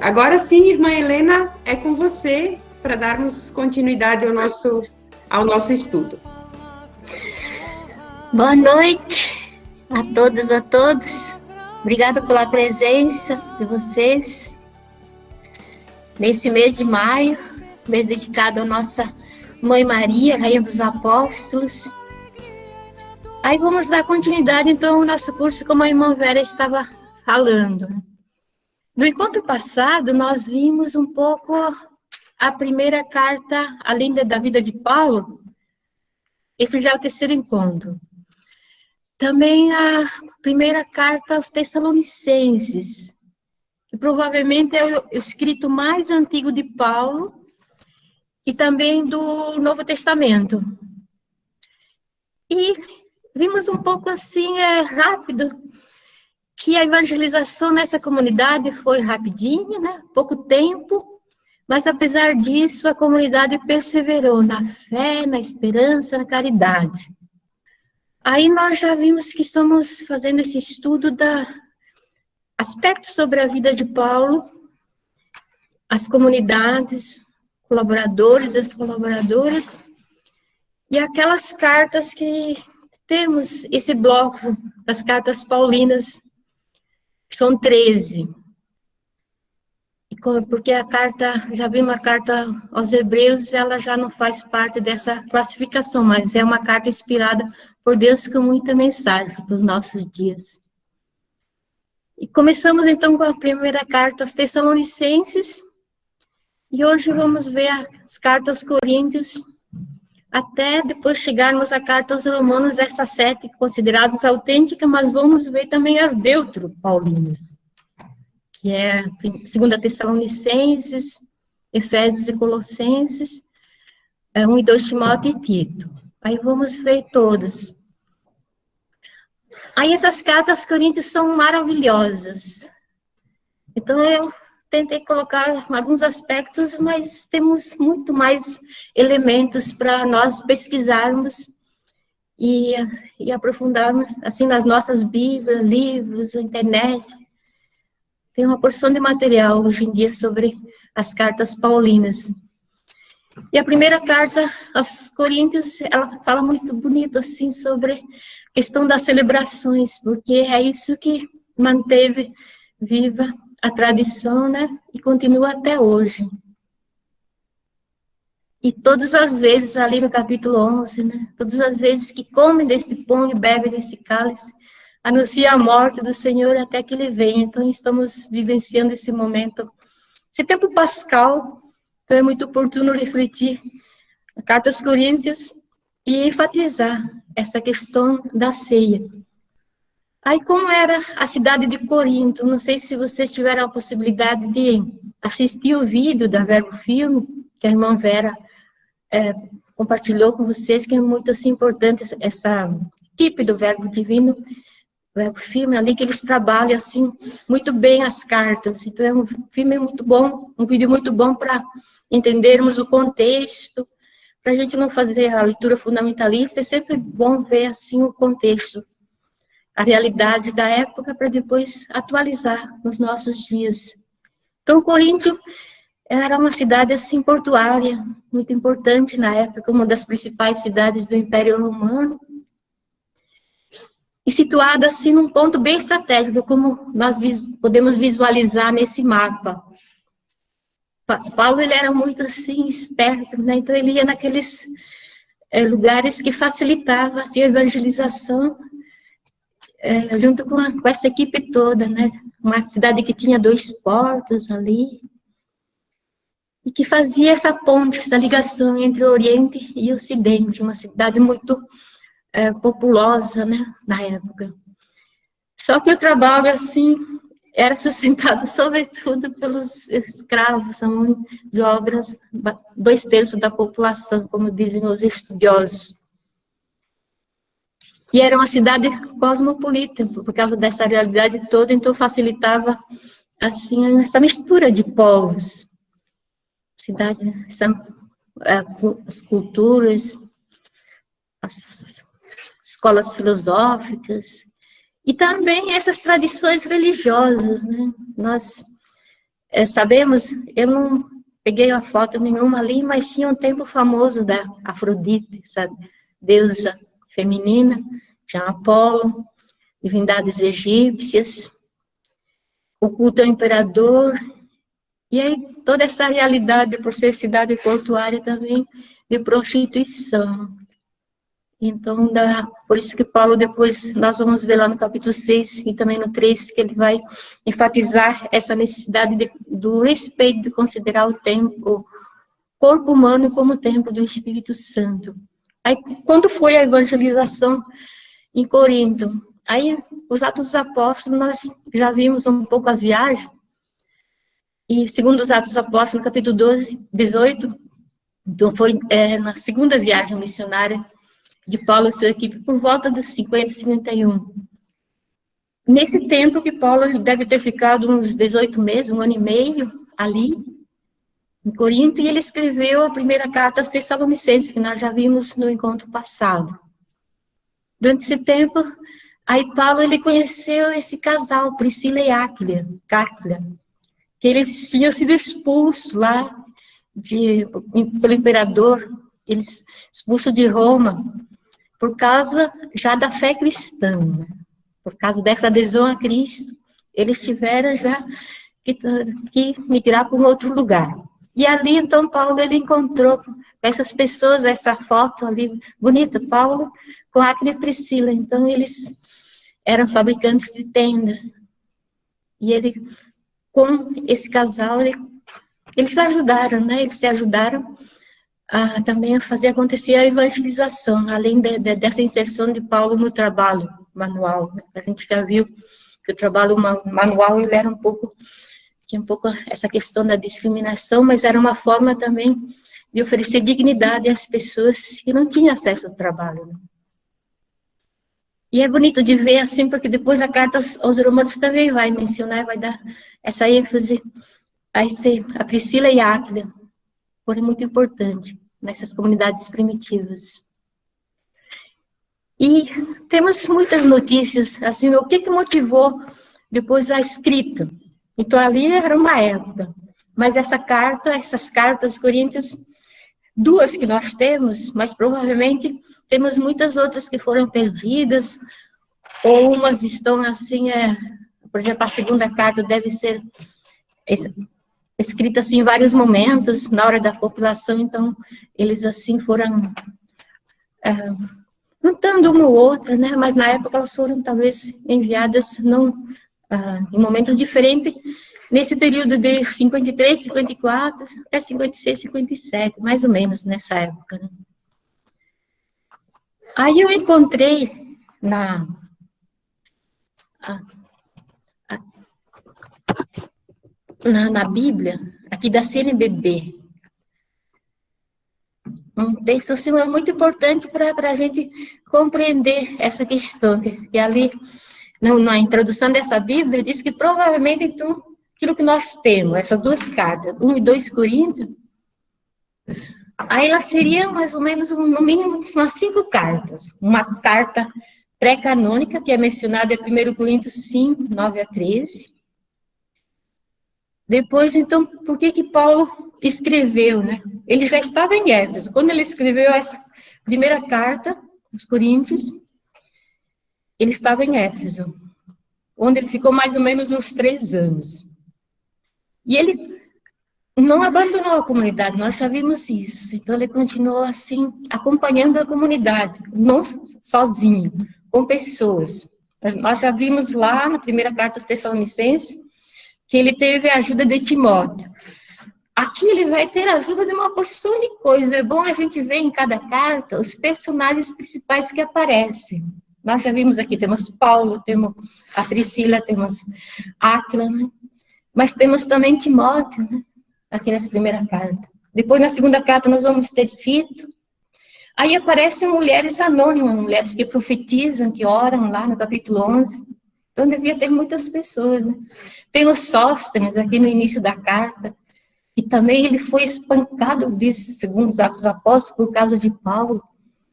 Agora sim, irmã Helena, é com você para darmos continuidade ao nosso estudo. Boa noite a todas e a todos. Obrigada pela presença de vocês nesse mês de maio, mês dedicado à nossa Mãe Maria, Rainha dos Apóstolos. Aí vamos dar continuidade, então, ao nosso curso, como a irmã Vera estava falando. No encontro passado, nós vimos um pouco a primeira carta, além da vida de Paulo. Esse já é o terceiro encontro. Também a primeira carta aos Tessalonicenses, que provavelmente é o escrito mais antigo de Paulo, e também do Novo Testamento. E vimos um pouco assim, rápido, que a evangelização nessa comunidade foi rapidinha, né? Pouco tempo, mas apesar disso, a comunidade perseverou na fé, na esperança, na caridade. Aí nós já vimos que estamos fazendo esse estudo aspectos sobre a vida de Paulo, as comunidades, colaboradores, as colaboradoras, e aquelas cartas que temos, esse bloco das cartas paulinas, são 13. Porque a carta, já vi uma carta aos Hebreus, ela já não faz parte dessa classificação, mas é uma carta inspirada por Deus com muita mensagem para os nossos dias. E começamos então com a primeira carta aos Tessalonicenses, e hoje vamos ver as cartas aos Coríntios, até depois chegarmos à carta aos Romanos, essas 7 consideradas autênticas, mas vamos ver também as deutero-paulinas, que é 2 Tessalonicenses, Efésios e Colossenses, 1 e 2 Timóteo e Tito. Aí vamos ver todas. Aí essas cartas aos Coríntios são maravilhosas. Então eu tentei colocar alguns aspectos, mas temos muito mais elementos para nós pesquisarmos e aprofundarmos assim nas nossas Bíblias, livros, internet. Tem uma porção de material hoje em dia sobre as cartas paulinas. E a primeira carta aos Coríntios, ela fala muito bonito assim sobre a questão das celebrações, porque é isso que manteve viva a tradição, né? E continua até hoje. E todas as vezes, ali no capítulo 11, né? Todas as vezes que comem desse pão e bebem desse cálice, anuncia a morte do Senhor até que Ele venha. Então, estamos vivenciando esse momento, esse tempo pascal. Então, é muito oportuno refletir a carta aos Coríntios e enfatizar essa questão da ceia. Aí, como era a cidade de Corinto, não sei se vocês tiveram a possibilidade de assistir o vídeo da Verbo Filme, que a irmã Vera compartilhou com vocês, que é muito assim, importante, essa equipe do Verbo Divino, Verbo Filme, ali que eles trabalham assim, muito bem as cartas. Então, é um filme muito bom, um vídeo muito bom para entendermos o contexto, para a gente não fazer a leitura fundamentalista, é sempre bom ver assim o contexto, a realidade da época, para depois atualizar nos nossos dias. Então, Coríntio era uma cidade, assim, portuária, muito importante na época, uma das principais cidades do Império Romano, e situada, assim, num ponto bem estratégico, como nós podemos visualizar nesse mapa. Paulo, ele era muito, assim, esperto, né? Então, ele ia naqueles lugares que facilitava, assim, a evangelização, junto com essa equipe toda, né? Uma cidade que tinha 2 portos ali, e que fazia essa ponte, essa ligação entre o Oriente e o Ocidente, uma cidade muito populosa, né, na época. Só que o trabalho, assim, era sustentado, sobretudo, pelos escravos, a mão de obras, 2/3 da população, como dizem os estudiosos. E era uma cidade cosmopolita, por causa dessa realidade toda, então facilitava, assim, essa mistura de povos. Cidade, as culturas, as escolas filosóficas, e também essas tradições religiosas, né? Nós sabemos, eu não peguei uma foto nenhuma ali, mas tinha um templo famoso da Afrodite, sabe? Deusa feminina, tinha Apolo, divindades egípcias, o culto ao imperador, e aí toda essa realidade, por ser cidade portuária também, de prostituição. Então, por isso que Paulo, depois, nós vamos ver lá no capítulo 6 e também no 3, que ele vai enfatizar essa necessidade do respeito, de considerar o corpo humano como templo do Espírito Santo. Aí, quando foi a evangelização em Corinto? Aí, os Atos dos Apóstolos, nós já vimos um pouco as viagens, e segundo os Atos dos Apóstolos, no capítulo 12, 18, então foi na segunda viagem missionária de Paulo e sua equipe, por volta dos 50, 51. Nesse tempo que Paulo deve ter ficado uns 18 meses, 1 ano e meio, ali, em Corinto, e ele escreveu a primeira carta aos Tessalonicenses, que nós já vimos no encontro passado. Durante esse tempo, aí Paulo, ele conheceu esse casal, Priscila e Áquila, que eles tinham sido expulsos lá pelo imperador, eles expulsos de Roma, por causa já da fé cristã, né? Por causa dessa adesão a Cristo, eles tiveram já que migrar para um outro lugar. E ali, então, Paulo, ele encontrou essas pessoas, essa foto ali, bonita, Paulo com Áquila e Priscila. Então, eles eram fabricantes de tendas. E ele, com esse casal, eles se ajudaram, né? Eles se ajudaram também a fazer acontecer a evangelização, além dessa inserção de Paulo no trabalho manual, né? A gente já viu que o trabalho manual, ele era tinha um pouco essa questão da discriminação, mas era uma forma também de oferecer dignidade às pessoas que não tinham acesso ao trabalho, né? E é bonito de ver assim, porque depois a carta aos Romanos também vai mencionar, vai dar essa ênfase a Priscila e a Áquila, foi muito importante nessas comunidades primitivas. E temos muitas notícias, assim, o que motivou depois a escrita. Então, ali era uma época, mas essas cartas aos Coríntios, 2 que nós temos, mas provavelmente temos muitas outras que foram perdidas, ou umas estão assim, por exemplo, a segunda carta deve ser escrita assim em vários momentos, na hora da compilação, então eles assim foram juntando uma ou outra, né? Mas na época elas foram talvez enviadas em momentos diferentes, nesse período de 53, 54, até 56, 57, mais ou menos nessa época, né? Aí eu encontrei na Bíblia, aqui da CNBB, um texto assim, muito importante para a gente compreender essa questão, que ali, na introdução dessa Bíblia, diz que provavelmente, então, aquilo que nós temos, essas 2 cartas, 1 e 2 Coríntios, aí elas seriam mais ou menos, no mínimo, umas 5 cartas. Uma carta pré-canônica, que é mencionada em 1 Coríntios 5, 9 a 13. Depois, então, por que Paulo escreveu, né? Ele já estava em Éfeso. Quando ele escreveu essa primeira carta aos Coríntios, ele estava em Éfeso, onde ele ficou mais ou menos uns 3 anos. E ele não abandonou a comunidade, nós já vimos isso. Então, ele continuou, assim, acompanhando a comunidade, não sozinho, com pessoas. Nós já vimos lá, na primeira carta aos Tessalonicenses, que ele teve a ajuda de Timóteo. Aqui ele vai ter a ajuda de uma porção de coisas. É bom a gente ver em cada carta os personagens principais que aparecem. Nós já vimos aqui, temos Paulo, temos a Priscila, temos Áquila, né? Mas temos também Timóteo, né? Aqui nessa primeira carta. Depois, na segunda carta, nós vamos ter Tito. Aí aparecem mulheres anônimas, mulheres que profetizam, que oram lá no capítulo 11. Então, devia ter muitas pessoas, né? Tem o Sóstenes, aqui no início da carta, e também ele foi espancado, diz, segundo os Atos dos Apóstolos, por causa de Paulo.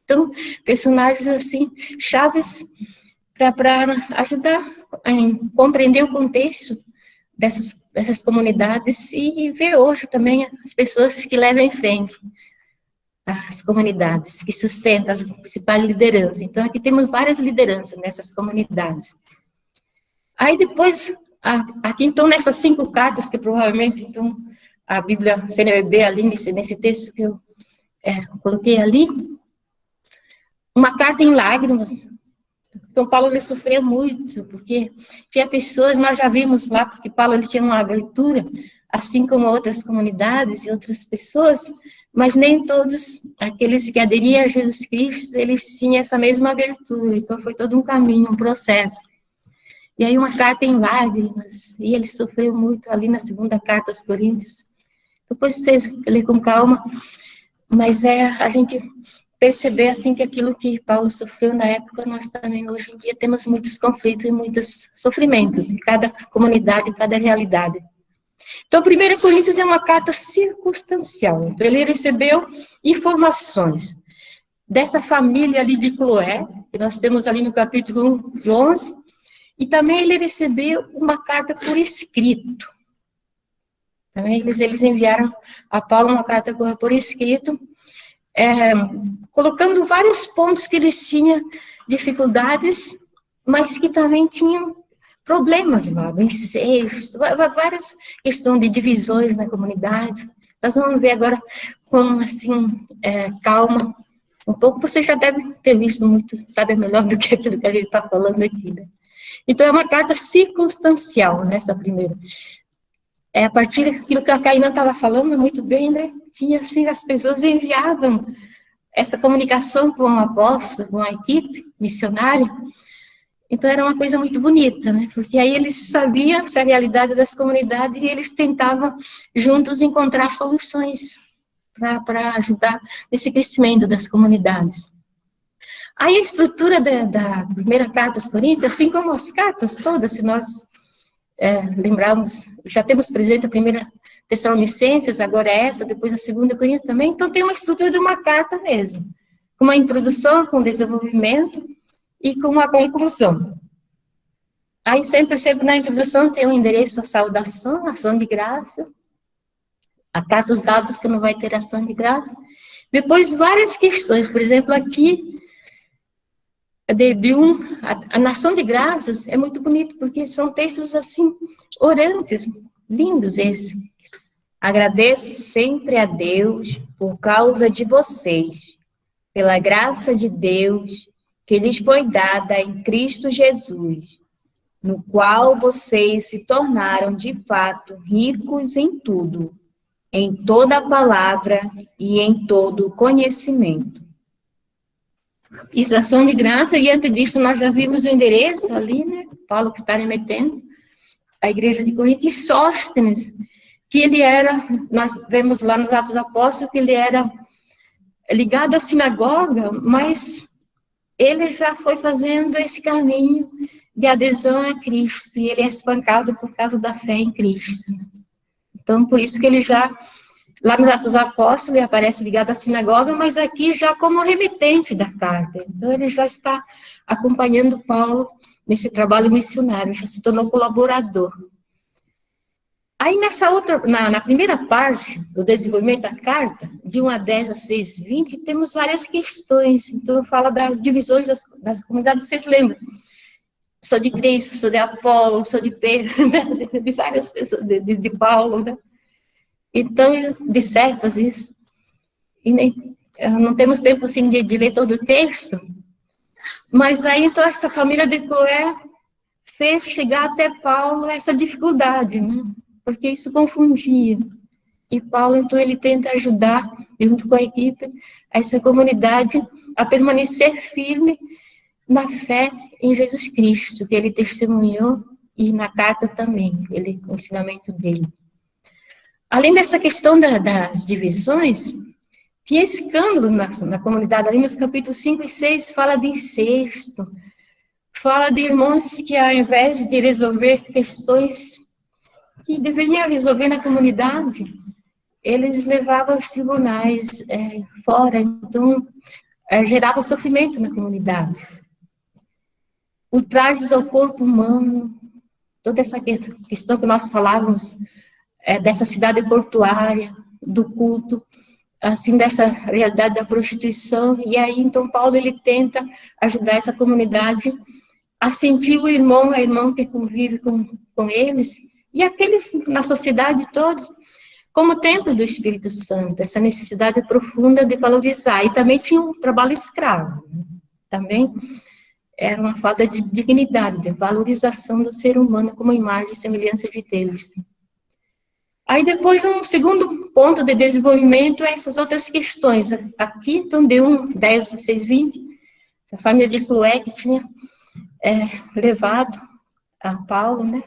Então, personagens, assim, chaves para ajudar a compreender o contexto dessas comunidades e ver hoje também as pessoas que levam em frente as comunidades, que sustentam as principais lideranças. Então, aqui temos várias lideranças nessas comunidades. Aí depois, aqui então, nessas 5 cartas, que provavelmente, então, a Bíblia CNBB ali, nesse texto que eu coloquei ali, uma carta em lágrimas. Então, Paulo, ele sofreu muito, porque tinha pessoas, nós já vimos lá, porque Paulo, ele tinha uma abertura, assim como outras comunidades e outras pessoas, mas nem todos aqueles que aderiam a Jesus Cristo, eles tinham essa mesma abertura, então foi todo um caminho, um processo. E aí uma carta em lágrimas, e ele sofreu muito ali na 2ª carta aos Coríntios. Depois vocês lêem com calma, mas a gente perceber assim que aquilo que Paulo sofreu na época, nós também hoje em dia temos muitos conflitos e muitos sofrimentos em cada comunidade, em cada realidade. Então, 1 Coríntios é uma carta circunstancial. Então, ele recebeu informações dessa família ali de Cloé, que nós temos ali no capítulo 11, e também ele recebeu uma carta por escrito. Também eles enviaram a Paulo uma carta por escrito, colocando vários pontos que eles tinham dificuldades, mas que também tinham problemas lá, do incesto, várias questões de divisões na comunidade. Nós vamos ver agora com, assim, calma, um pouco. Você já deve ter visto muito, sabe melhor do que aquilo que a gente está falando aqui, né? Então, é uma carta circunstancial, nessa primeira. A partir daquilo que a Caína estava falando muito bem, né? Tinha, assim, as pessoas enviavam essa comunicação com o apóstolo, com a equipe missionária. Então, era uma coisa muito bonita, né? Porque aí eles sabiam essa realidade das comunidades e eles tentavam, juntos, encontrar soluções para ajudar nesse crescimento das comunidades. Aí a estrutura da primeira carta aos Coríntios, assim como as cartas todas, se nós lembrarmos, já temos presente a primeira Tessalonicenses, agora essa, depois a 2 Coríntios também, então tem uma estrutura de uma carta mesmo, com uma introdução, com desenvolvimento e com uma conclusão. Aí sempre na introdução tem um endereço, a saudação, ação de graça, a carta dos dados que não vai ter ação de graça, depois várias questões, por exemplo, aqui, a nação de graças é muito bonito, porque são textos assim, orantes, lindos esses. Agradeço sempre a Deus por causa de vocês, pela graça de Deus que lhes foi dada em Cristo Jesus, no qual vocês se tornaram de fato ricos em tudo, em toda a palavra e em todo o conhecimento. Isso, ação de graça, e antes disso nós já vimos o endereço ali, né? Paulo que está remetendo à igreja de Corinto, e Sóstenes, que ele era, nós vemos lá nos Atos dos Apóstolos, que ele era ligado à sinagoga, mas ele já foi fazendo esse caminho de adesão a Cristo, e ele é espancado por causa da fé em Cristo. Então, por isso que ele já, lá nos Atos dos Apóstolos, ele aparece ligado à sinagoga, mas aqui já como remetente da carta. Então, ele já está acompanhando Paulo nesse trabalho missionário, já se tornou colaborador. Aí, na primeira parte do desenvolvimento da carta, de 1 a 10 a 6, 20, temos várias questões. Então, fala das divisões das comunidades, vocês lembram? Sou de Cristo, sou de Apolo, sou de Pedro, né? De várias pessoas, de Paulo, né? Então, de Cefas, isso. E não temos tempo, assim, de ler todo o texto, mas aí, então, essa família de Cloé fez chegar até Paulo essa dificuldade, né? Porque isso confundia. E Paulo, então, ele tenta ajudar, junto com a equipe, essa comunidade a permanecer firme na fé em Jesus Cristo, que ele testemunhou, e na carta também, o ensinamento dele. Além dessa questão das divisões, tinha escândalo na comunidade. Ali nos capítulos 5 e 6, fala de incesto, fala de irmãos que, ao invés de resolver questões que deveriam resolver na comunidade, eles levavam aos tribunais fora, então gerava sofrimento na comunidade. Ultrajes ao corpo humano, toda essa questão que nós falávamos, dessa cidade portuária, do culto, assim, dessa realidade da prostituição, e aí, então, Paulo, ele tenta ajudar essa comunidade a sentir o irmão, a irmã que convive com eles, e aqueles na sociedade toda, como templo do Espírito Santo, essa necessidade profunda de valorizar, e também tinha um trabalho escravo, também era uma falta de dignidade, de valorização do ser humano como imagem e semelhança de Deus. Aí depois, um segundo ponto de desenvolvimento é essas outras questões. Aqui, então, de 10, 16, 20, essa família de Cloé que tinha levado a Paulo, né,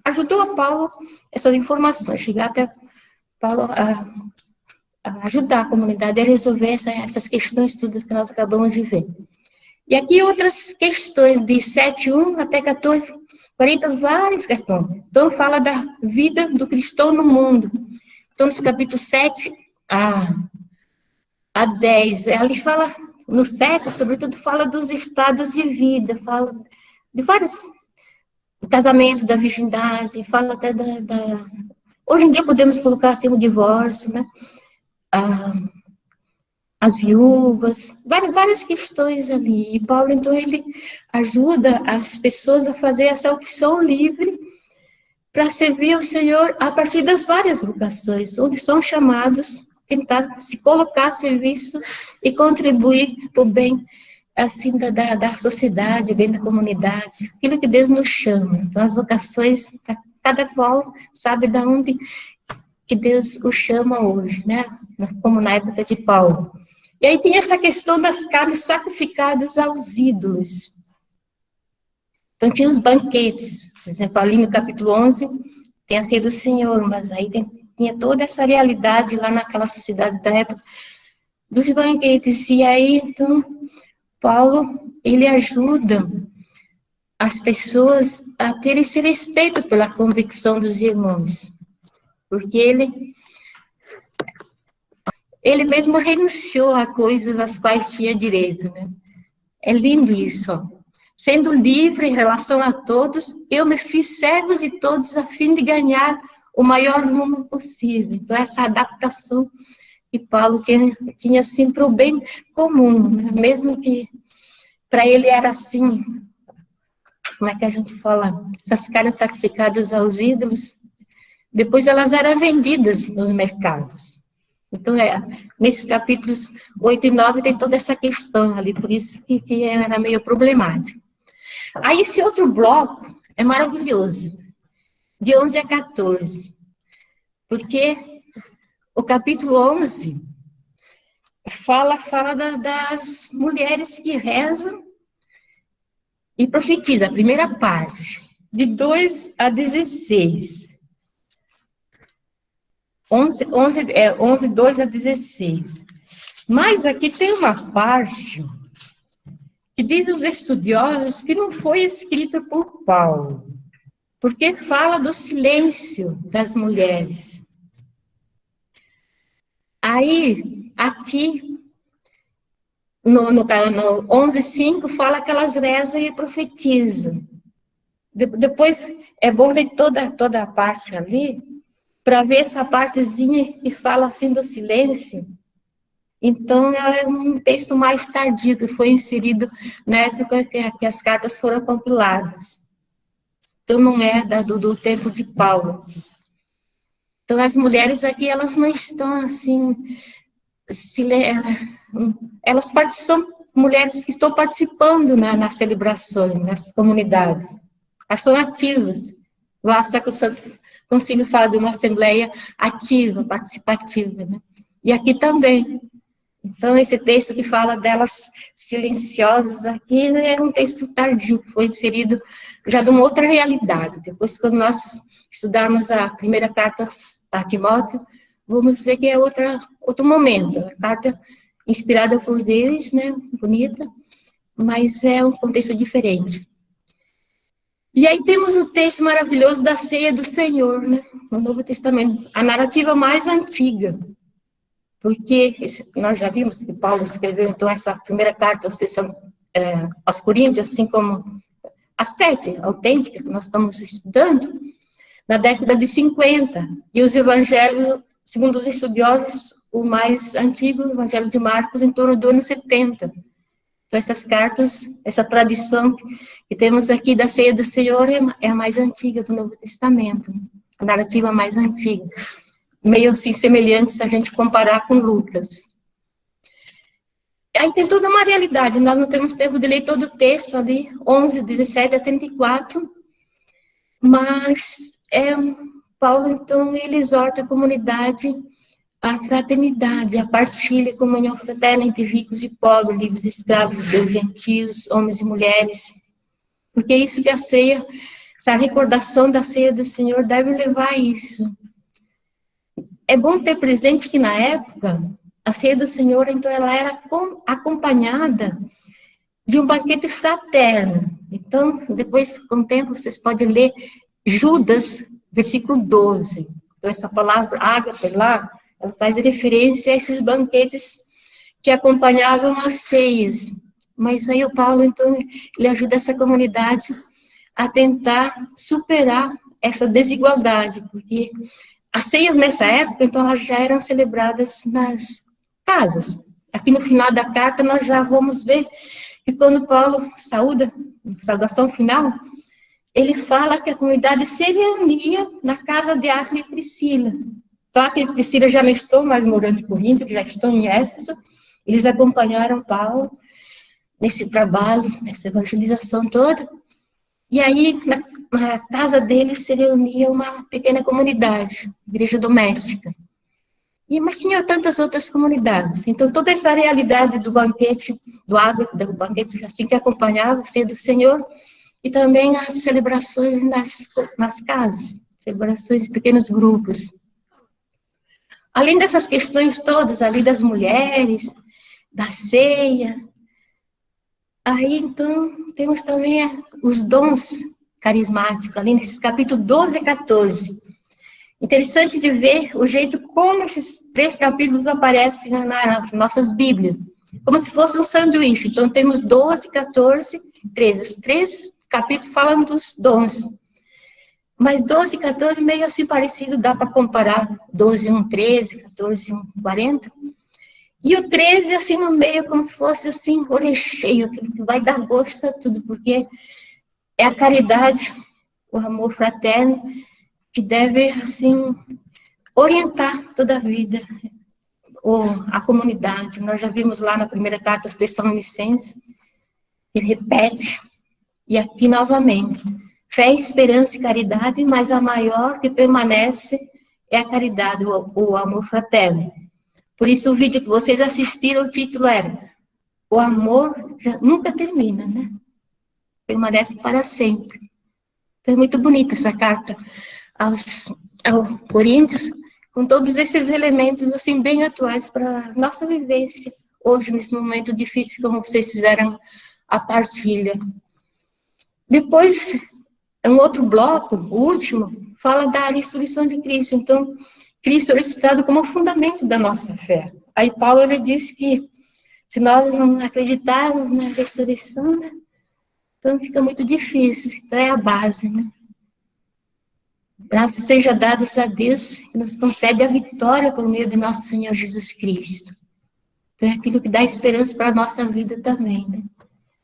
ajudou a Paulo essas informações, chegar até Paulo a ajudar a comunidade a resolver essas questões todas que nós acabamos de ver. E aqui outras questões, de 7:1 até 14:40, várias questões. Então, fala da vida do cristão no mundo. Então, nos capítulos 7 a 10, ali fala, no 7, sobretudo, fala dos estados de vida, fala de vários, do casamento, da virgindade, fala até hoje em dia podemos colocar assim o divórcio, né? As viúvas, várias questões ali. E Paulo, então, ele ajuda as pessoas a fazer essa opção livre para servir o Senhor a partir das várias vocações, onde são chamados a tentar se colocar a serviço e contribuir para o bem, assim, da sociedade, bem da comunidade, aquilo que Deus nos chama. Então, as vocações, cada qual sabe de onde que Deus o chama hoje, né? Como na época de Paulo. E aí tem essa questão das carnes sacrificadas aos ídolos. Então, tinha os banquetes. Por exemplo, ali no capítulo 11, tem a ceia do Senhor, mas aí tinha toda essa realidade lá naquela sociedade da época dos banquetes. E aí, então, Paulo, ele ajuda as pessoas a terem esse respeito pela convicção dos irmãos. Porque ele mesmo renunciou a coisas às quais tinha direito, né? É lindo isso, ó. Sendo livre em relação a todos, eu me fiz servo de todos a fim de ganhar o maior número possível. Então, essa adaptação que Paulo tinha assim, para o bem comum, né? Mesmo que para ele era assim, como é que a gente fala? Essas carnes sacrificadas aos ídolos, depois elas eram vendidas nos mercados. Então, nesses capítulos 8 e 9 tem toda essa questão ali, por isso que era meio problemático. Aí, esse outro bloco é maravilhoso, de 11 a 14, porque o capítulo 11 fala das mulheres que rezam e profetizam, a primeira parte, de 2 a 16. 11, 2 a 16. Mas aqui tem uma parte que diz os estudiosos que não foi escrita por Paulo, porque fala do silêncio das mulheres. Aí, aqui, no 11:5, fala que elas rezam e profetizam. Depois, é bom ler toda a parte ali, para ver essa partezinha que fala assim do silêncio. Então, é um texto mais tardio, que foi inserido na época que as cartas foram compiladas. Então, não é do tempo de Paulo. Então, as mulheres aqui, elas não estão assim, elas são mulheres que estão participando, né, nas celebrações, nas comunidades. Elas são ativas. Lá, o Século Santo Concílio fala de uma assembleia ativa, participativa, né? E aqui também. Então, esse texto que fala delas silenciosas aqui é um texto tardio, que foi inserido já de uma outra realidade. Depois, quando nós estudarmos a primeira carta a Timóteo, vamos ver que é outro momento. A carta inspirada por Deus, né? Bonita, mas é um contexto diferente. E aí temos o texto maravilhoso da ceia do Senhor, né? No Novo Testamento, a narrativa mais antiga. Porque nós já vimos que Paulo escreveu, então, essa primeira carta aos Coríntios, assim como a 7, autêntica, que nós estamos estudando, na década de 50. E os evangelhos, segundo os estudiosos, o mais antigo, o Evangelho de Marcos, em torno do ano 70. Então, essas cartas, essa tradição que temos aqui da ceia do Senhor é a mais antiga do Novo Testamento, a narrativa mais antiga. Meio assim, semelhante se a gente comparar com Lucas. Aí tem toda uma realidade, nós não temos tempo de ler todo o texto ali, 11, 17 a 34, mas Paulo, então, ele exorta a comunidade à fraternidade, à partilha, comunhão fraterna entre ricos e pobres, livres e escravos, judeus e gentios, homens e mulheres, porque é isso que a ceia, essa recordação da ceia do Senhor deve levar a isso. É bom ter presente que, na época, a ceia do Senhor, então, ela era acompanhada de um banquete fraterno. Então, depois, com o tempo, vocês podem ler Judas, versículo 12. Então, essa palavra ágape lá, ela faz referência a esses banquetes que acompanhavam as ceias. Mas aí o Paulo, então, ele ajuda essa comunidade a tentar superar essa desigualdade, porque as ceias nessa época, então, elas já eram celebradas nas casas. Aqui no final da carta, nós já vamos ver que quando Paulo sauda, saudação final, ele fala que a comunidade se reunia na casa de Áquila e Priscila. Então, Áquila e Priscila já não estão mais morando em Corinto, já estão em Éfeso. Eles acompanharam Paulo nesse trabalho, nessa evangelização toda. E aí, na casa deles se reunia uma pequena comunidade, igreja doméstica. Mas tinha tantas outras comunidades. Então, toda essa realidade do banquete, do banquete assim que acompanhava, ceia do Senhor, e também as celebrações nas casas, celebrações em pequenos grupos. Além dessas questões todas, ali das mulheres, da ceia, aí, então, temos também os dons carismáticos, ali nesses capítulos 12 e 14. Interessante de ver o jeito como esses 3 capítulos aparecem nas nossas Bíblias, como se fosse um sanduíche. Então, temos 12, 14, 13. Os 3 capítulos falam dos dons. Mas 12 e 14, meio assim parecido, dá para comparar 12 e 1, 13, 14 e 1, 40. E o 13, assim, no meio, como se fosse, assim, o recheio, que vai dar gosto a tudo, porque é a caridade, o amor fraterno, que deve, assim, orientar toda a vida, a comunidade. Nós já vimos lá na primeira carta aos Tessalonicenses, ele repete, e aqui novamente, fé, esperança e caridade, mas a maior que permanece é a caridade, o amor fraterno. Por isso, o vídeo que vocês assistiram, o título era O amor nunca termina, né? Permanece para sempre. Então, é muito bonita essa carta aos Coríntios, com todos esses elementos, assim, bem atuais para a nossa vivência, hoje, nesse momento difícil, como vocês fizeram a partilha. Depois, um outro bloco, o último, fala da ressurreição de Cristo. Então, Cristo é ressuscitado como fundamento da nossa fé. Aí Paulo, ele diz que se nós não acreditarmos na ressurreição, né, então fica muito difícil. Então é a base, né? Graças seja dados a Deus que nos concede a vitória por meio de nosso Senhor Jesus Cristo. Então é aquilo que dá esperança para a nossa vida também, né?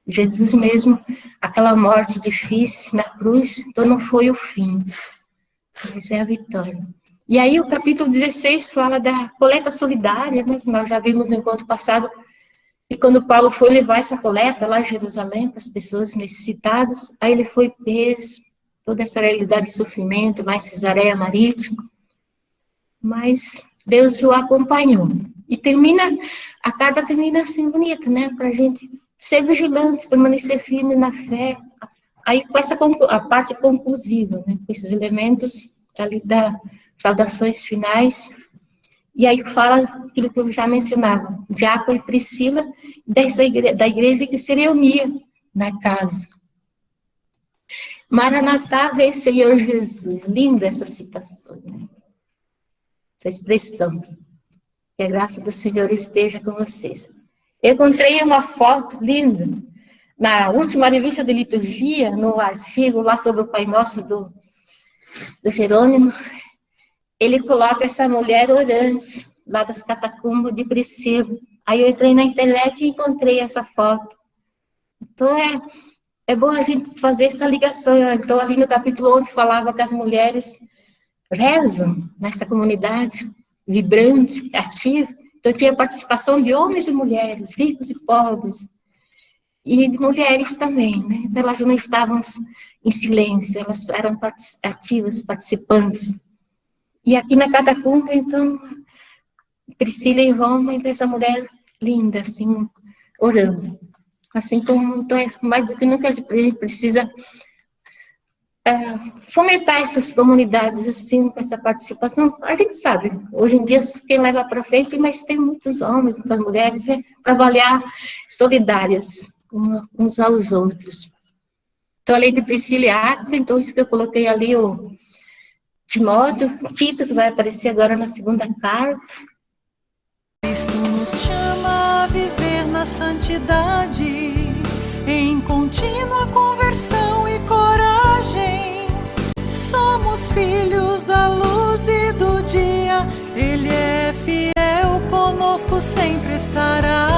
Jesus mesmo, aquela morte difícil na cruz, então não foi o fim, mas é a vitória. E aí o capítulo 16 fala da coleta solidária, né, que nós já vimos no encontro passado, e quando Paulo foi levar essa coleta lá em Jerusalém, para as pessoas necessitadas, aí ele foi preso, toda essa realidade de sofrimento lá em Cesareia Marítima, mas Deus o acompanhou. E a carta termina assim bonita, né, para a gente ser vigilante, permanecer firme na fé. Aí com a parte conclusiva, né, com esses elementos ali das saudações finais. E aí fala aquilo que eu já mencionava, de Áquila e Priscila, da igreja que se reunia na casa. Maranatá, vem Senhor Jesus. Linda essa citação, né? Essa expressão. Que a graça do Senhor esteja com vocês. Eu encontrei uma foto linda na última revista de liturgia, no artigo lá sobre o Pai Nosso do Jerônimo, ele coloca essa mulher orante, lá das catacumbas de Priscila. Aí eu entrei na internet e encontrei essa foto. Então, é bom a gente fazer essa ligação. Então, ali no capítulo 11, falava que as mulheres rezam nessa comunidade, vibrante, ativa. Então, tinha participação de homens e mulheres, ricos e pobres, e de mulheres também, né? Então, elas não estavam em silêncio, elas eram ativas, participantes. E aqui na catacumba, então, Priscila em Roma, então essa mulher linda, assim, orando. Assim como, então, mais do que nunca a gente precisa fomentar essas comunidades, assim, com essa participação. A gente sabe, hoje em dia, quem leva para frente, mas tem muitos homens, muitas mulheres, trabalhar solidárias uns aos outros. Então, além de Priscila e Áquila, então, isso que eu coloquei ali, o Timóteo, Tito, que vai aparecer agora na segunda carta. Cristo nos chama a viver na santidade, em contínua conversão e coragem. Somos filhos da luz e do dia, Ele é fiel, conosco sempre estará.